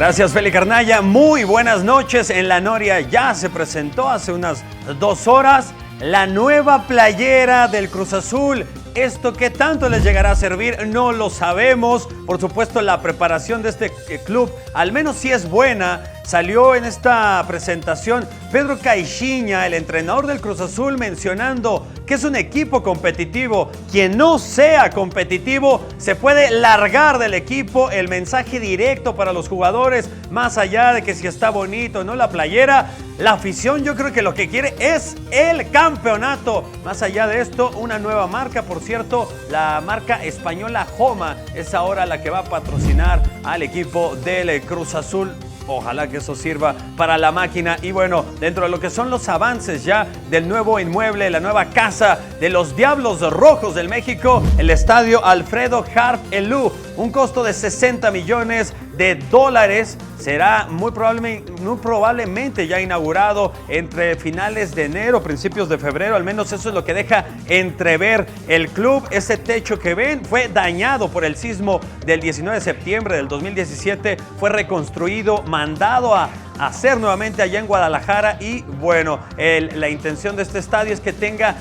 Gracias, Feli Carnaya. Muy buenas noches. En la Noria ya se presentó hace unas 2 horas la nueva playera del Cruz Azul. ¿Esto qué tanto les llegará a servir? No lo sabemos. Por supuesto, la preparación de este club, al menos sí es buena. Salió en esta presentación Pedro Caixinha, el entrenador del Cruz Azul, mencionando que es un equipo competitivo. Quien no sea competitivo se puede largar del equipo. El mensaje directo para los jugadores, más allá de que si está bonito o no la playera, la afición yo creo que lo que quiere es el campeonato. Más allá de esto, una nueva marca, por cierto, la marca española Homa es ahora la que va a patrocinar al equipo del Cruz Azul. Ojalá que eso sirva para la máquina. Y bueno, dentro de lo que son los avances ya del nuevo inmueble, la nueva casa de los Diablos Rojos del México, el estadio Alfredo Harp Elú, un costo de $60 millones. Será muy probablemente ya inaugurado entre finales de enero, principios de febrero. Al menos eso es lo que deja entrever el club. Ese techo que ven fue dañado por el sismo del 19 de septiembre del 2017. Fue reconstruido, mandado a hacer nuevamente allá en Guadalajara. Y bueno, la intención de este estadio es que tenga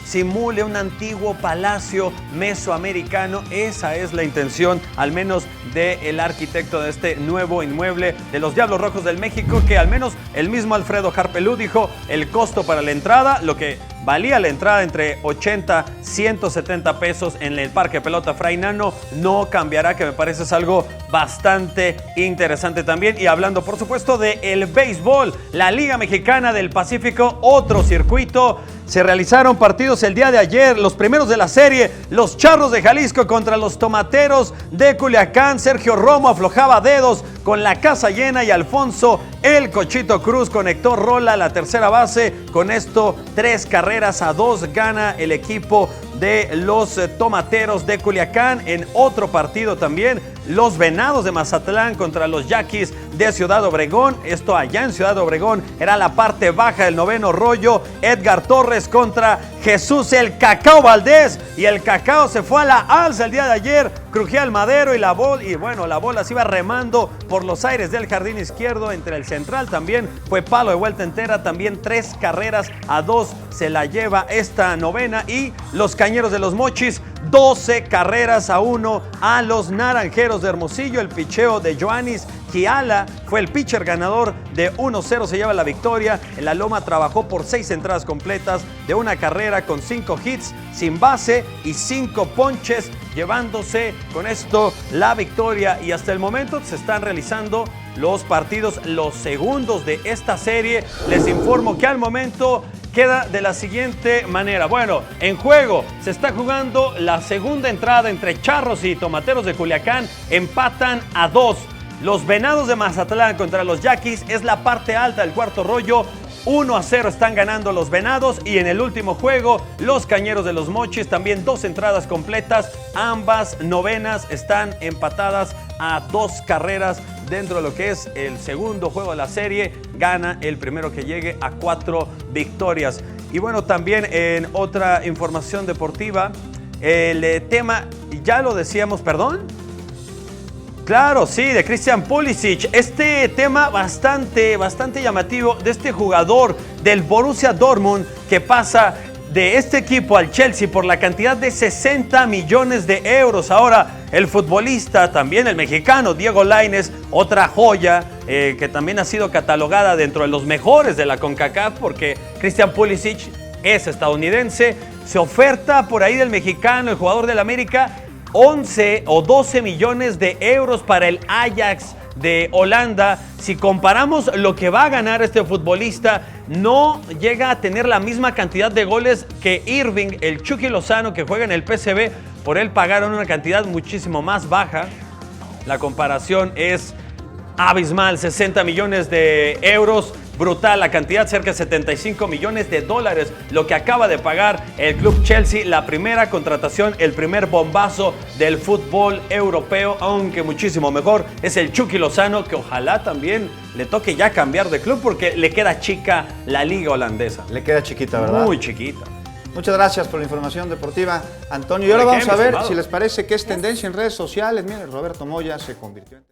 simule un antiguo palacio mesoamericano. Esa es la intención, al menos del arquitecto de este nuevo inmueble de los Diablos Rojos del México, que al menos el mismo Alfredo Harp Elú dijo el costo para la entrada, lo que valía la entrada entre 80, 170 pesos en el Parque Pelota Fray Nano, no cambiará, que me parece es algo bastante interesante también. Y hablando, por supuesto, del béisbol, la Liga Mexicana del Pacífico, otro circuito. Se realizaron partidos el día de ayer, los primeros de la serie, los Charros de Jalisco contra los Tomateros de Culiacán. Sergio Romo aflojaba dedos con la casa llena y Alfonso el Cochito Cruz conectó rola a la tercera base. Con esto 3-2 gana el equipo de los Tomateros de Culiacán. En otro partido también, los Venados de Mazatlán contra los Yaquis de Ciudad Obregón. Esto allá en Ciudad Obregón era la parte baja del noveno rollo. Edgar Torres contra Jesús el Cacao Valdés. Y el Cacao se fue a la alza el día de ayer. Crujía el madero y la bola se iba remando por los aires del jardín izquierdo entre el central. También fue palo de vuelta entera. También 3-2 se la lleva esta novena. Y los Cañeros de los Mochis, 12-1 a los Naranjeros de Hermosillo. El picheo de Yoanis Kiala fue el pitcher ganador de 1-0, se lleva la victoria. En la Loma trabajó por 6 entradas completas de una carrera con 5 hits, sin base y 5 ponches, llevándose con esto la victoria. Y hasta el momento se están realizando los partidos, los segundos de esta serie. Les informo que al momento queda de la siguiente manera. Bueno, en juego se está jugando la segunda entrada entre Charros y Tomateros de Culiacán. Empatan a 2. Los Venados de Mazatlán contra los Yaquis es la parte alta del cuarto rollo. 1-0 están ganando los Venados. Y en el último juego, los Cañeros de los Mochis, también 2 entradas completas. Ambas novenas están empatadas a 2 carreras. Dentro de lo que es el segundo juego de la serie, gana el primero que llegue a 4 victorias. Y bueno, también en otra información deportiva, el tema, ya lo decíamos, ¿perdón? Claro, sí, de Christian Pulisic. Este tema bastante llamativo de este jugador del Borussia Dortmund que pasa de este equipo al Chelsea por la cantidad de 60 millones de euros. Ahora, el futbolista, también el mexicano, Diego Lainez, otra joya que también ha sido catalogada dentro de los mejores de la CONCACAF, porque Christian Pulisic es estadounidense. Se oferta por ahí del mexicano, el jugador del América, 11 o 12 millones de euros para el Ajax de Holanda. Si comparamos lo que va a ganar este futbolista, no llega a tener la misma cantidad de goles que Irving, el Chucky Lozano, que juega en el PSV. Por él pagaron una cantidad muchísimo más baja. La comparación es abismal, 60 millones de euros. Brutal la cantidad, cerca de 75 millones de dólares, lo que acaba de pagar el club Chelsea. La primera contratación, el primer bombazo del fútbol europeo, aunque muchísimo mejor, es el Chucky Lozano, que ojalá también le toque ya cambiar de club porque le queda chica la liga holandesa. Le queda chiquita, ¿verdad? Muy chiquita. Muchas gracias por la información deportiva, Antonio. Y ahora vamos a ver si les parece que es tendencia en redes sociales. Miren, Roberto Moya se convirtió en...